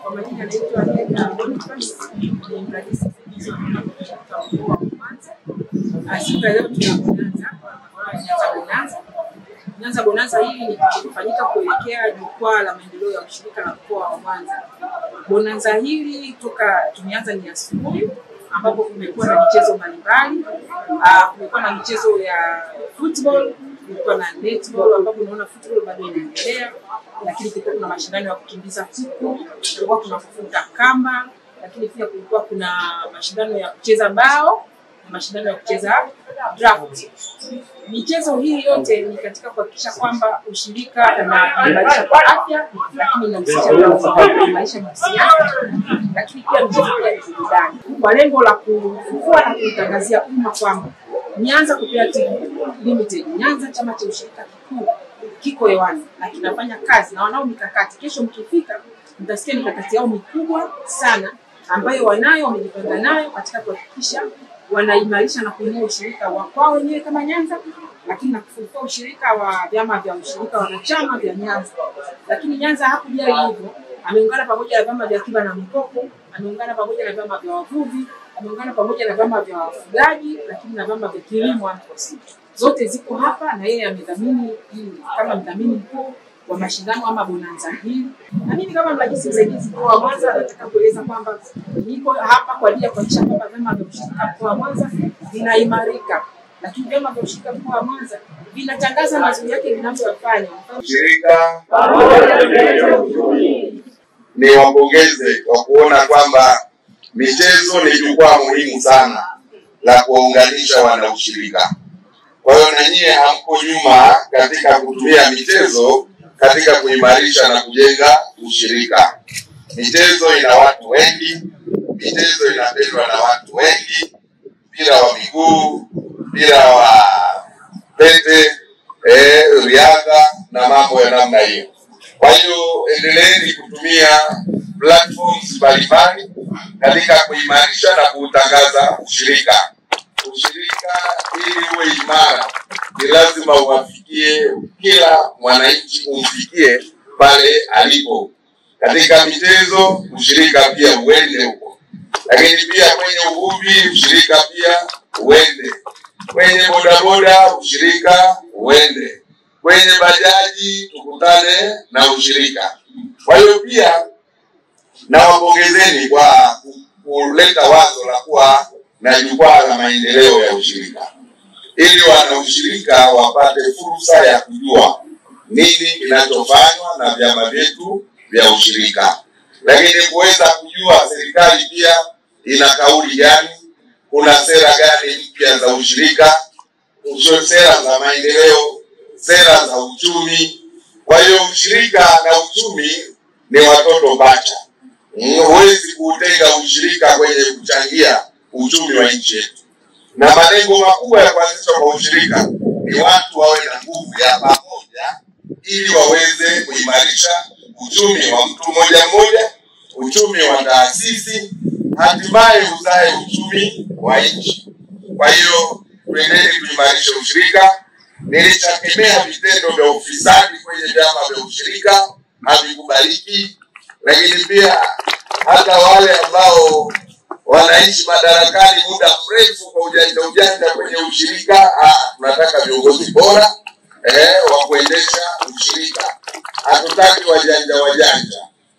Kwa majina naitwa Nega Boniface, ni mrajisi wa Mwanza. Siku ya leo Nyanza Bonanza hili lilifanyika kuelekea jukwaa la maendeleo ya ushirika la mkoa wa Mwanza. Bonanza hili toka tumeanza ni asubuhi, ambapo kumekuwa na michezo mbalimbali. Kumekuwa na michezo ya football, kulikuwa na netball, ambapo unaona football bado inaendelea, lakini kulikuwa kuna mashindano ya kukimbiza kuku, kulikuwa kuna kufunga kamba, lakini pia kulikuwa kuna mashindano ya kucheza bao na mashindano ya kucheza draft. Michezo hii yote ni katika kuhakikisha kwamba ushirika unaimarisha kwa afya, lakini inahusisha maisha mahusiano, lakini pia michezo ya burudani, kwa lengo la kufufua na kutangazia umma kwamba Nyanza Cooperative Limited, Nyanza chama cha ushirika kikuu, kiko hewani na kinafanya kazi na wanao mikakati. Kesho mkifika mtasikia mikakati yao mikubwa sana ambayo wamejipanga nayo katika kuhakikisha wanaimarisha na kuinua ushirika wa kwao wenyewe kama Nyanza, lakini na kufufua ushirika wa vyama vya ushirika wanachama vya Nyanza. Lakini Nyanza hakujali hivyo, ameungana pamoja na vyama vya akiba na mikopo, ameungana pamoja na vyama vya wavuvi, ameungana pamoja na vyama vya wafugaji, lakini na vyama vya kilimo AMCOS. Zote ziko hapa na yeye amedhamini kama mdhamini mkuu wa mashindano ama bonanza hili. Na mimi kama mrajisi msaidizi mkoa wa Mwanza nataka kueleza kwamba niko hapa kwa ajili ya kuhakikisha kwamba vyama vya ushirika mkoa wa Mwanza vinaimarika, lakini vyama vya ushirika mkoa wa Mwanza vinatangaza mazuri yake vinavyofanya. Ushirika ni wapongeze kwa kuona kwamba michezo ni jukwaa muhimu sana la kuunganisha wanaushirika. Kwa hiyo na nyie hamko nyuma katika kutumia michezo katika kuimarisha na kujenga ushirika. Michezo ina watu wengi, michezo inapendwa na watu wengi, mpira wa miguu, mpira wa pete, riadha na mambo ya namna hiyo. Kwa hiyo endeleeni kutumia platforms mbalimbali katika kuimarisha na kutangaza ushirika. Ushirika ili uwe imara ni lazima uwafikie kila mwananchi, umfikie pale alipo. Katika michezo ushirika pia uende huko, lakini pia kwenye uvuvi ushirika pia uende, kwenye bodaboda ushirika uende, kwenye bajaji tukutane na ushirika. Kwa hiyo pia na wapongezeni kwa kuleta wazo la kuwa na jukwaa la maendeleo ya ushirika, ili wanaushirika wapate fursa ya kujua nini kinachofanywa na vyama vyetu vya ushirika, lakini kuweza kujua serikali pia ina kauli gani, kuna sera gani mpya za ushirika, sera za maendeleo, sera za uchumi. Kwa hiyo ushirika na uchumi ni watoto pacha. Huwezi kutenga ushirika kwenye kuchangia uchumi wa nchi yetu. Na malengo makubwa ya kuanzishwa kwa ushirika ni watu wawe na nguvu ya pamoja ili waweze kuimarisha uchumi wa mtu mmoja mmoja, uchumi wa taasisi, hatimaye uzae uchumi wa nchi. Kwa hiyo tuendelee kuimarisha ushirika. Nilishakemea vitendo vya ufisadi kwenye vyama vya ushirika, havikubaliki. Lakini pia hata wale ambao wanaishi madarakani muda mrefu kwa ujanja kwenye ushirika, tunataka viongozi bora wa kuendesha ushirika. Hatutaki wajanja.